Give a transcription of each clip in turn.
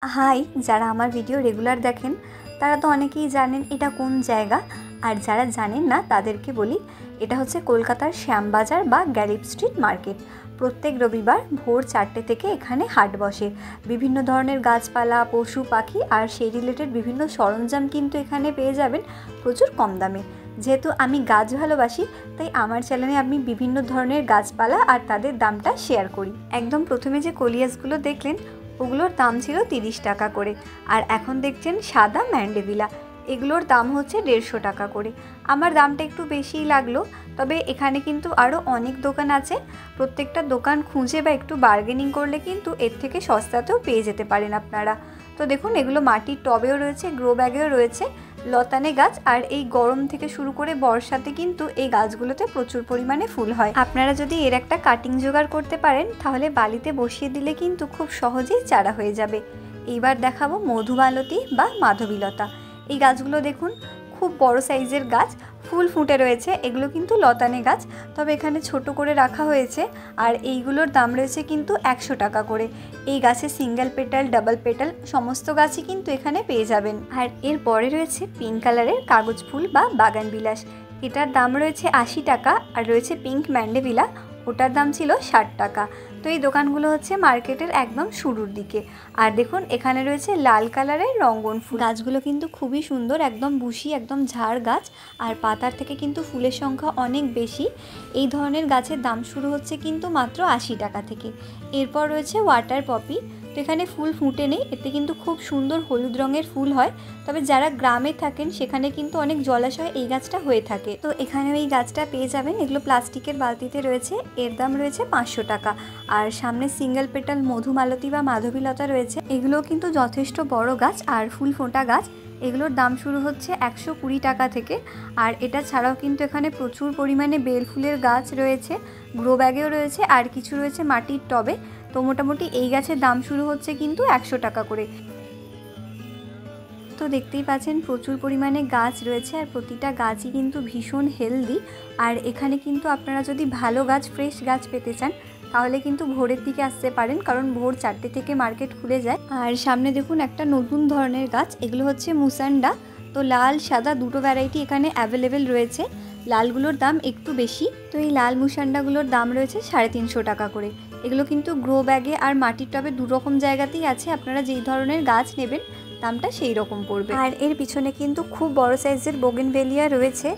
High যারা আমার video regular দেখেন তারা তো অনেকেই জানেন এটা কোন জায়গা। আর যারা জানেন না তাদেরকে বলি, এটা হচ্ছে কলকাতার শ্যামবাজার বা গ্যালিপ স্ট্রিট মার্কেট। প্রত্যেক রবিবার ভোর 4টে থেকে এখানে হাট বসে। বিভিন্ন ধরনের গাছপালা, পশু পাখি আর সেই রিলেটেড বিভিন্ন সরঞ্জাম কিন্তু এখানে পেয়ে যাবেন প্রচুর কম দামে। যেহেতু আমি গাছ ভালোবাসি, তাই আমার চ্যানেলে আমি বিভিন্ন ধরনের গাছপালা আর তাদের দামটা শেয়ার করি। একদম প্রথমে যে কলিয়াসগুলো দেখলেন ওগুলোর দাম ছিল 30 টাকা করে। আর এখন দেখছেন সাদা ম্যান্ডেভিলা, এগুলোর দাম হচ্ছে 150 টাকা করে। আমার দামটা একটু বেশিই লাগলো, তবে এখানে কিন্তু আরও অনেক দোকান আছে। প্রত্যেকটা দোকান খুঁজে বা একটু বার্গেনিং করলে কিন্তু এর থেকে সস্তাতেও পেয়ে যেতে পারেন আপনারা। তো দেখুন, এগুলো মাটির টবেও রয়েছে, গ্রো ব্যাগেও রয়েছে। লতানে গাছ, আর এই গরম থেকে শুরু করে বর্ষাতে কিন্তু এই গাছগুলোতে প্রচুর পরিমাণে ফুল হয়। আপনারা যদি এর একটা কাটিং জোগাড় করতে পারেন তাহলে বালিতে বসিয়ে দিলে কিন্তু খুব সহজেই চারা হয়ে যাবে। এইবার দেখাবো মধুমালতী বা মাধবীলতা। এই গাছগুলো দেখুন, খুব বড় সাইজের গাছ, ফুল ফুটে রয়েছে। এগুলো কিন্তু লতানে গাছ, তবে এখানে ছোট করে রাখা হয়েছে। আর এইগুলোর দাম রয়েছে কিন্তু 100 টাকা করে। এই গাছে সিঙ্গেল পেটাল, ডাবল পেটাল সমস্ত গাছই কিন্তু এখানে পেয়ে যাবেন। আর এর পরে রয়েছে পিঙ্ক কালারের কাগজ ফুল বা বাগান বিলাস, এটার দাম রয়েছে 80 টাকা। আর রয়েছে পিঙ্ক ম্যান্ডেভিলা, ওটার দাম ছিল 60 টাকা। তো এই দোকানগুলো হচ্ছে মার্কেটের একদম শুরুর দিকে। আর দেখুন, এখানে রয়েছে লাল কালারের রঙ্গন ফুল। গাছগুলো কিন্তু খুবই সুন্দর, একদম বুশি, একদম ঝাড় গাছ। আর পাতার থেকে কিন্তু ফুলের সংখ্যা অনেক বেশি। এই ধরনের গাছের দাম শুরু হচ্ছে কিন্তু মাত্র 80 টাকা থেকে। এরপর রয়েছে ওয়াটার পপি। তো এখানে ফুল ফুটে নেই, এতে কিন্তু খুব সুন্দর হলুদ রঙের ফুল হয়। তবে যারা গ্রামে থাকেন সেখানে কিন্তু অনেক জলাশয় এই গাছটা হয়ে থাকে। তো এখানেও এই গাছটা পেয়ে যাবেন। এগুলো প্লাস্টিকের বালতিতে রয়েছে, এর দাম রয়েছে 500 টাকা। আর সামনে সিঙ্গেল পেটাল মধুমালতী বা মাধবীলতা রয়েছে, এগুলোও কিন্তু যথেষ্ট বড় গাছ আর ফুল ফোটা গাছ। এগুলোর দাম শুরু হচ্ছে 120 টাকা থেকে। আর এটা ছাড়াও কিন্তু এখানে প্রচুর পরিমাণে বেল ফুলের গাছ রয়েছে, গ্রো ব্যাগেও রয়েছে, আর কিছু রয়েছে মাটির টবে। তো মোটামুটি এই গাছের দাম শুরু হচ্ছে কিন্তু 100 টাকা করে। তো দেখতেই পাচ্ছেন প্রচুর পরিমাণে গাছ রয়েছে, আর প্রতিটা গাছই কিন্তু ভীষণ হেলদি। আর এখানে কিন্তু আপনারা যদি ভালো গাছ, ফ্রেশ গাছ পেতে চান তাহলে কিন্তু ভোরের দিকে আসতে পারেন, কারণ ভোর 4টে থেকে মার্কেট খুলে যায়। আর সামনে দেখুন একটা নতুন ধরনের গাছ, এগুলো হচ্ছে মুসান্ডা। তো লাল সাদা দুটো ভ্যারাইটি এখানে অ্যাভেলেবেল রয়েছে। লালগুলোর দাম একটু বেশি। তো এই লাল মুসান্ডাগুলোর দাম রয়েছে 350 টাকা করে। এগুলো কিন্তু গ্রো ব্যাগে আর মাটির টবে দুরকম জায়গাতেই আছে। আপনারা যেই ধরনের গাছ নেবেন দামটা সেই রকম পড়বে। আর এর পিছনে কিন্তু খুব বড় সাইজের বোগেনভেলিয়া রয়েছে।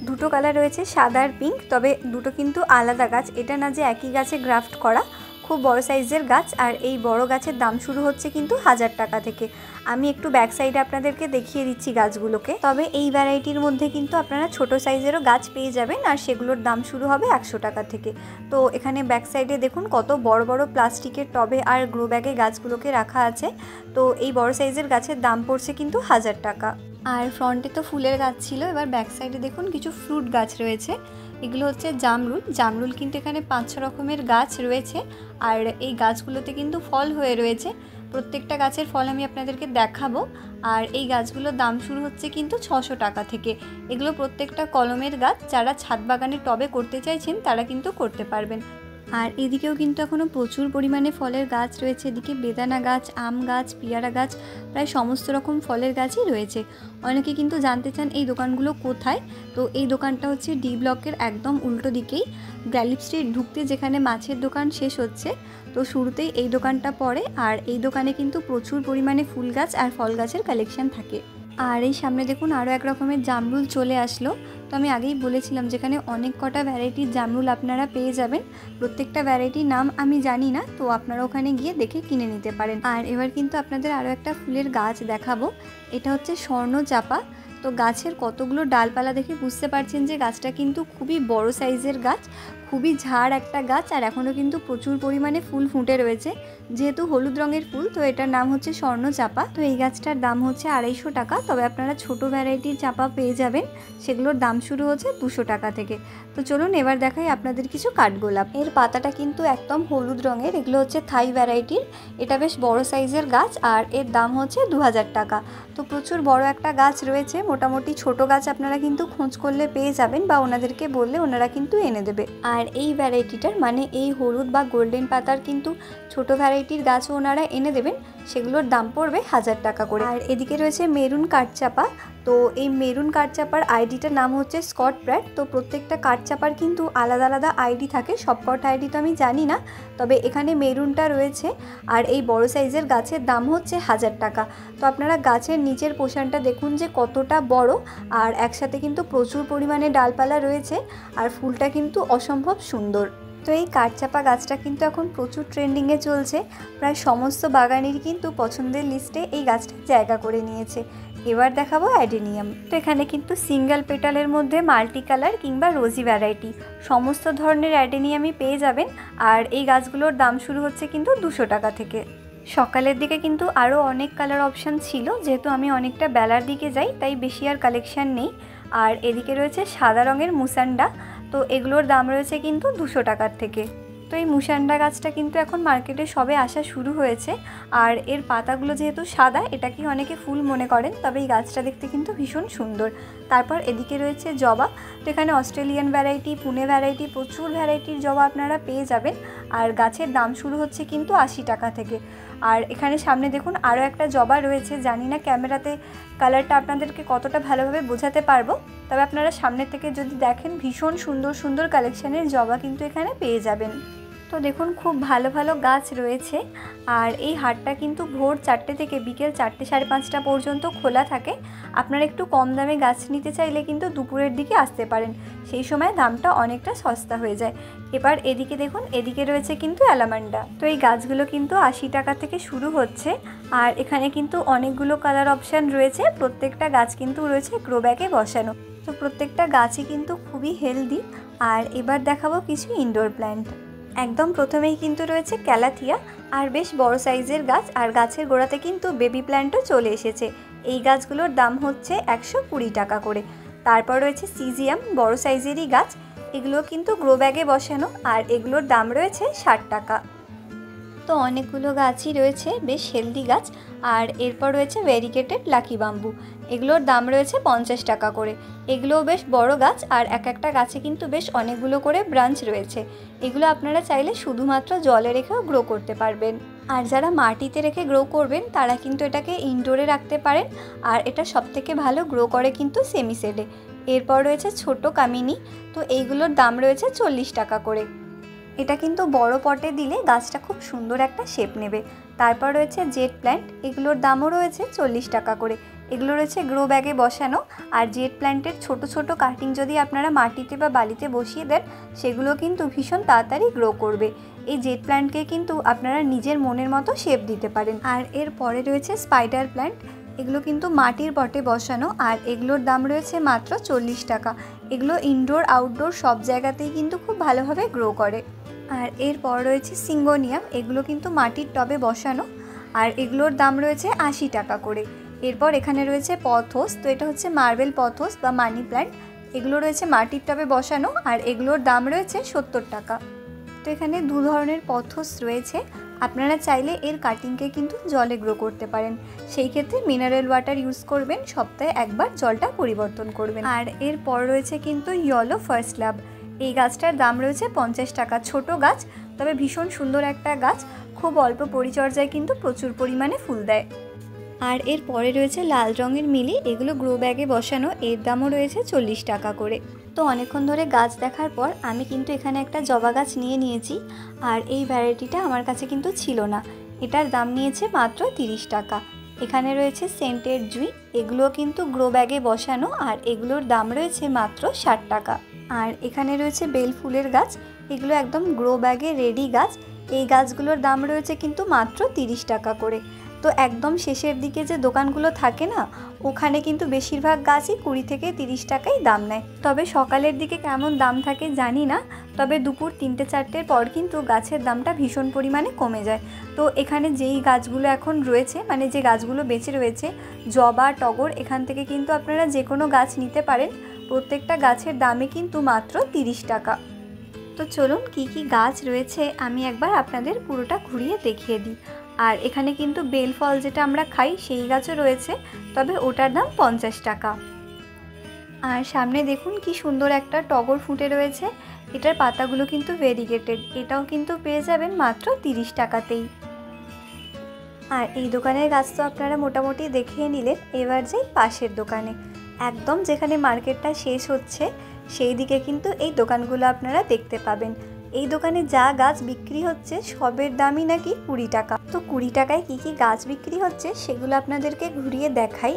দুটো কালার রয়েছে, সাদা আর পিঙ্ক, তবে দুটো কিন্তু আলাদা গাছ। এটা না যে একই গাছে গ্রাফট করা, খুব বড় সাইজের গাছ। আর এই বড় গাছের দাম শুরু হচ্ছে কিন্তু 1000 টাকা থেকে। আমি একটু ব্যাক সাইডে আপনাদেরকে দেখিয়ে দিচ্ছি গাছগুলোকে। তবে এই ভ্যারাইটির মধ্যে কিন্তু আপনারা ছোট সাইজেরও গাছ পেয়ে যাবেন, আর সেগুলোর দাম শুরু হবে 100 টাকা থেকে। তো এখানে ব্যাক সাইডে দেখুন কত বড় বড় প্লাস্টিকের টবে আর গ্রো ব্যাগে গাছগুলোকে রাখা আছে। তো এই বড় সাইজের গাছের দাম পড়ছে কিন্তু 1000 টাকা। আর ফ্রন্টে তো ফুলের গাছ ছিল, এবার ব্যাক সাইডে দেখুন কিছু ফ্রুট গাছ রয়েছে। এগুলো হচ্ছে জামরুল। জামরুল কিন্তু এখানে 5-6 রকমের গাছ রয়েছে, আর এই গাছগুলোতে কিন্তু ফল হয়ে রয়েছে। প্রত্যেকটা গাছের ফল আমি আপনাদেরকে দেখাবো। আর এই গাছগুলোর দাম শুরু হচ্ছে কিন্তু 600 টাকা থেকে। এগুলো প্রত্যেকটা কলমের গাছ, যারা ছাদ বাগানে টবে করতে চাইছেন তারা কিন্তু করতে পারবেন। আর এদিকেও কিন্তু এখনও প্রচুর পরিমাণে ফলের গাছ রয়েছে। এদিকে বেদানা গাছ, আম গাছ, পেয়ারা গাছ, প্রায় সমস্ত রকম ফলের গাছই রয়েছে। অনেকে কিন্তু জানতে চান এই দোকানগুলো কোথায়। তো এই দোকানটা হচ্ছে ডি ব্লকের একদম উল্টো দিকেই, গ্যালিপ স্ট্রিট ঢুকতে যেখানে মাছের দোকান শেষ হচ্ছে, তো শুরুতেই এই দোকানটা পড়ে। আর এই দোকানে কিন্তু প্রচুর পরিমাণে ফুল গাছ আর ফল গাছের কালেকশন থাকে। আর এই সামনে দেখুন আরও এক রকমের জামরুল চলে আসলো। তো আমি আগেই বলেছিলাম যেখানে অনেক কটা ভ্যারাইটির জামরুল আপনারা পেয়ে যাবেন। প্রত্যেকটা ভ্যারাইটির নাম আমি জানি না, তো আপনারা ওখানে গিয়ে দেখে কিনে নিতে পারেন। আর এবার কিন্তু আপনাদের আরও একটা ফুলের গাছ দেখাবো। এটা হচ্ছে স্বর্ণ চাপা। তো গাছের কতগুলো ডালপালা দেখে বুঝতে পারছেন যে গাছটা কিন্তু খুবই বড় সাইজের গাছ, খুবই ঝাড় একটা গাছ। আর এখনও কিন্তু প্রচুর পরিমাণে ফুল ফুটে রয়েছে। যেহেতু হলুদ রঙের ফুল, তো এটার নাম হচ্ছে স্বর্ণ চাপা। তো এই গাছটার দাম হচ্ছে 250 টাকা। তবে আপনারা ছোট ভ্যারাইটির চাপা পেয়ে যাবেন, সেগুলোর দাম শুরু হচ্ছে 200 টাকা থেকে। তো চলুন এবার দেখাই আপনাদের কিছু কাঠগোলাপ। এর পাতাটা কিন্তু একদম হলুদ রঙের। এগুলো হচ্ছে থাই ভ্যারাইটির। এটা বেশ বড় সাইজের গাছ, আর এর দাম হচ্ছে 2000 টাকা। তো প্রচুর বড় একটা গাছ রয়েছে, মোটামুটি ছোট গাছ আপনারা কিন্তু খোঁজ করলে পেয়ে যাবেন, বা ওনাদেরকে বললে ওনারা কিন্তু এনে দেবে। আর এই ভ্যারাইটিটার মানে এই হলুদ বা গোল্ডেন পাতার কিন্তু ছোট ভ্যারাইটির গাছও ওনারা এনে দেবেন, সেগুলোর দাম পড়বে 1000 টাকা করে। আর এদিকে রয়েছে মেরুন কাঠচাপা। তো এই মেরুন কাঠচাপার আইডিটার নাম হচ্ছে স্কট ব্র্যাড। তো প্রত্যেকটা কাঠচাপার কিন্তু আলাদা আলাদা আইডি থাকে, সবকটা আইডি তো আমি জানি না, তবে এখানে মেরুনটা রয়েছে। আর এই বড় সাইজের গাছের দাম হচ্ছে 1000 টাকা। তো আপনারা গাছের নিচের পোর্শনটা দেখুন যে কতটা বড়, আর একসাথে কিন্তু প্রচুর পরিমাণে ডালপালা রয়েছে, আর ফুলটা কিন্তু অসম্ভব সুন্দর। তো এই কাঠচাপা গাছটা কিন্তু এখন প্রচুর ট্রেন্ডিংয়ে চলছে, প্রায় সমস্ত বাগানেরই কিন্তু পছন্দের লিস্টে এই গাছটা জায়গা করে নিয়েছে। এবার দেখাবো অ্যাডেনিয়াম। তো এখানে কিন্তু সিঙ্গেল পেটালের মধ্যে মাল্টি কালার কিংবা রোজি ভ্যারাইটি সমস্ত ধরনের অ্যাডেনিয়ামই পেয়ে যাবেন। আর এই গাছগুলোর দাম শুরু হচ্ছে কিন্তু 200 টাকা থেকে। সকালের দিকে কিন্তু আরও অনেক কালার অপশান ছিল, যেহেতু আমি অনেকটা বেলার দিকে যাই তাই বেশি আর কালেকশান নেই। আর এদিকে রয়েছে সাদা রঙের মুসান্ডা। তো এগুলোর দাম রয়েছে কিন্তু 200 টাকার থেকে। তো এই মুসান্ডা গাছটা কিন্তু এখন মার্কেটে সবে আসা শুরু হয়েছে, আর এর পাতাগুলো যেহেতু সাদা এটাকে অনেকে ফুল মনে করেন, তবে এই গাছটা দেখতে কিন্তু ভীষণ সুন্দর। তারপর এদিকে রয়েছে জবা। তো এখানে অস্ট্রেলিয়ান ভ্যারাইটি, পুনে ভ্যারাইটি, প্রচুর ভ্যারাইটির জবা আপনারা পেয়ে যাবেন। আর গাছের দাম শুরু হচ্ছে কিন্তু 80 টাকা থেকে। আর এখানে সামনে দেখুন আরও একটা জবা রয়েছে, জানি না ক্যামেরাতে কালারটা আপনাদেরকে কতটা ভালোভাবে বোঝাতে পারবো, তবে আপনারা সামনে থেকে যদি দেখেন ভীষণ সুন্দর সুন্দর কালেকশানের জবা কিন্তু এখানে পেয়ে যাবেন। তো দেখুন খুব ভালো ভালো গাছ রয়েছে। আর এই হাটটা কিন্তু ভোর 4টে থেকে বিকেল 4টে সাড়ে 5টা পর্যন্ত খোলা থাকে। আপনারা একটু কম দামে গাছ নিতে চাইলে কিন্তু দুপুরের দিকে আসতে পারেন, সেই সময় দামটা অনেকটা সস্তা হয়ে যায়। এবার এদিকে দেখুন, এদিকে রয়েছে কিন্তু অ্যালামান্ডা। তো এই গাছগুলো কিন্তু 80 টাকা থেকে শুরু হচ্ছে। আর এখানে কিন্তু অনেকগুলো কালার অপশান রয়েছে, প্রত্যেকটা গাছ কিন্তু রয়েছে গ্রো ব্যাগে বসানো। তো প্রত্যেকটা গাছই কিন্তু খুবই হেলদি। আর এবার দেখাবো কিছু ইনডোর প্ল্যান্ট। একদম প্রথমেই কিন্তু রয়েছে ক্যালাথিয়া, আর বেশ বড় সাইজের গাছ, আর গাছের গোড়াতে কিন্তু বেবি প্ল্যান্টও চলে এসেছে। এই গাছগুলোর দাম হচ্ছে 120 টাকা করে। তারপর রয়েছে সিজিয়াম, বড় সাইজেরই গাছ, এগুলো কিন্তু গ্রো ব্যাগে বসানো, আর এগুলোর দাম রয়েছে 60 টাকা। তো অনেকগুলো গাছই রয়েছে, বেশ হেলদি গাছ। আর এরপর রয়েছে ভ্যারিগেটেড লাকি বাম্বু, এগুলোর দাম রয়েছে 50 টাকা করে। এগুলোও বেশ বড় গাছ, আর এক একটা গাছে কিন্তু বেশ অনেকগুলো করে ব্রাঞ্চ রয়েছে। এগুলো আপনারা চাইলে শুধুমাত্র জলে রেখেও গ্রো করতে পারবেন। আর যারা মাটিতে রেখে গ্রো করবেন তারা কিন্তু এটাকে ইনডোরে রাখতে পারেন, আর এটা সবথেকে ভালো গ্রো করে কিন্তু সেমি শেডে। এরপর রয়েছে ছোট কামিনী। তো এইগুলোর দাম রয়েছে 40 টাকা করে। এটা কিন্তু বড় পটে দিলে গাছটা খুব সুন্দর একটা শেপ নেবে। তারপর রয়েছে জেড প্ল্যান্ট, এগুলোর দামও রয়েছে 40 টাকা করে। এগুলো রয়েছে গ্রো ব্যাগে বসানো। আর জেড প্ল্যান্টের ছোট ছোট কাটিং যদি আপনারা মাটিতে বা বালিতে বসিয়ে দেন, সেগুলো কিন্তু ভীষণ তাড়াতাড়ি গ্রো করবে। এই জেড প্ল্যান্টকে কিন্তু আপনারা নিজের মনের মতো শেপ দিতে পারেন। আর এর পরে রয়েছে স্পাইডার প্ল্যান্ট, এগুলো কিন্তু মাটির পটে বসানো, আর এগুলোর দাম রয়েছে মাত্র 40 টাকা। এগুলো ইনডোর আউটডোর সব জায়গাতেই কিন্তু খুব ভালোভাবে গ্রো করে। আর এরপর রয়েছে সিঙ্গোনিয়াম, এগুলো কিন্তু মাটির টবে বসানো, আর এগুলোর দাম রয়েছে 80 টাকা করে। এরপর এখানে রয়েছে পথস। তো এটা হচ্ছে মার্বেল পথস বা মানি প্ল্যান্ট, এগুলো রয়েছে মাটির টবে বসানো, আর এগুলোর দাম রয়েছে 70 টাকা। তো এখানে দু ধরনের পথস রয়েছে, আপনারা চাইলে এর কাটিংকে কিন্তু জলে গ্রো করতে পারেন। সেই ক্ষেত্রে মিনারেল ওয়াটার ইউজ করবেন, সপ্তাহে একবার জলটা পরিবর্তন করবেন। আর এরপর রয়েছে কিন্তু ইয়েলো ফার্স্ট লাভ, এই গাছটার দাম রয়েছে 50 টাকা। ছোট গাছ, তবে ভীষণ সুন্দর একটা গাছ, খুব অল্প পরিচর্যায় কিন্তু প্রচুর পরিমাণে ফুল দেয়। আর এর পরে রয়েছে লাল রঙের মিলি, এগুলো গ্রো ব্যাগে বসানো, এর দামও রয়েছে 40 টাকা করে। তো অনেকক্ষণ ধরে গাছ দেখার পর আমি কিন্তু এখানে একটা জবা গাছ নিয়েছি। আর এই ভ্যারাইটিটা আমার কাছে কিন্তু ছিল না, এটার দাম নিয়েছে মাত্র 30 টাকা। এখানে রয়েছে সেন্টেড জুঁই, এগুলো কিন্তু গ্রো ব্যাগে বসানো, আর এগুলোর দাম রয়েছে মাত্র 60 টাকা। আর এখানে রয়েছে বেল ফুলের গাছ, এগুলো একদম গ্রো ব্যাগে রেডি গাছ, এই গাছগুলোর দাম রয়েছে কিন্তু মাত্র 30 টাকা করে। তো একদম শেষের দিকে যে দোকানগুলো থাকে না, ওখানে কিন্তু বেশিরভাগ গাছই 20 থেকে 30 টাকাই দাম নেয়। তবে সকালের দিকে কেমন দাম থাকে জানি না, তবে দুপুর 3টে-4টের পর কিন্তু গাছের দামটা ভীষণ পরিমাণে কমে যায়। তো এখানে যেই গাছগুলো এখন রয়েছে, মানে যে গাছগুলো বেঁচে রয়েছে, জবা, টগর, এখান থেকে কিন্তু আপনারা যে কোনো গাছ নিতে পারেন। প্রত্যেকটা গাছের দামে কিন্তু মাত্র 30 টাকা। তো চলুন কি কি গাছ রয়েছে আমি একবার আপনাদের পুরোটা ঘুরিয়ে দেখিয়ে দিই। আর এখানে কিন্তু বেল ফল যেটা আমরা খাই সেই গাছও রয়েছে, তবে ওটার দাম 50 টাকা। আর সামনে দেখুন কি সুন্দর একটা টগর ফুটে রয়েছে। এটার পাতাগুলো কিন্তু ভেরিগেটেড, এটাও কিন্তু পেয়ে যাবেন মাত্র 30 টাকাতেই। আর এই দোকানের গাছ তো আপনারা মোটামুটি দেখিয়ে নিলেন। এবার যাই পাশের দোকানে, একদম যেখানে মার্কেটটা শেষ হচ্ছে সেই দিকে কিন্তু এই দোকানগুলো আপনারা দেখতে পাবেন। এই দোকানে যা গাছ বিক্রি হচ্ছে সবের দামই নাকি 20 টাকা। তো 20 টাকায় কী কী গাছ বিক্রি হচ্ছে সেগুলো আপনাদেরকে ঘুরিয়ে দেখাই।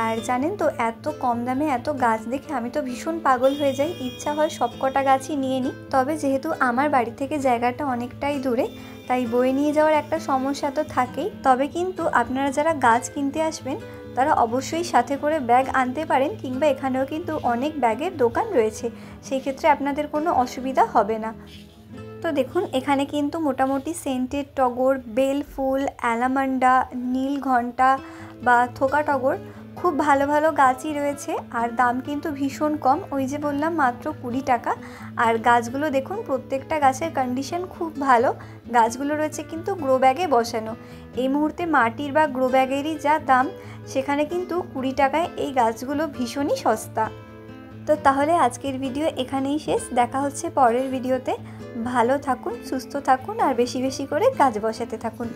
আর জানেন তো, এত কম দামে এত গাছ দেখে আমি তো ভীষণ পাগল হয়ে যাই, ইচ্ছা হয় সব কটা গাছই নিয়ে নিই। তবে যেহেতু আমার বাড়ি থেকে জায়গাটা অনেকটাই দূরে, তাই বয়ে নিয়ে যাওয়ার একটা সমস্যা তো থাকেই। তবে কিন্তু আপনারা যারা গাছ কিনতে আসবেন তারা অবশ্যই সাথে করে ব্যাগ আনতে পারেন, কিংবা এখানেও কিন্তু অনেক ব্যাগের দোকান রয়েছে, সেই ক্ষেত্রে আপনাদের কোনো অসুবিধা হবে না। তো দেখুন এখানে কিন্তু মোটামুটি সেন্টেড টগর, বেল ফুল, অ্যালামান্ডা, নীলঘণ্টা বা থোকা টগর খুব ভালো ভালো গাছই রয়েছে। আর দাম কিন্তু ভীষণ কম, ওই যে বললাম মাত্র 20 টাকা। আর গাছগুলো দেখুন প্রত্যেকটা গাছের কন্ডিশন খুব ভালো। গাছগুলো রয়েছে কিন্তু গ্রো ব্যাগে বসানো। এই মুহূর্তে মাটির বা গ্রো ব্যাগেরই যা দাম, সেখানে কিন্তু 20 টাকায় এই গাছগুলো ভীষণই সস্তা। তো তাহলে আজকের ভিডিও এখানেই শেষ, দেখা হচ্ছে পরের ভিডিওতে। ভালো থাকুন, সুস্থ থাকুন আর বেশি বেশি করে গাছ বসাতে থাকুন।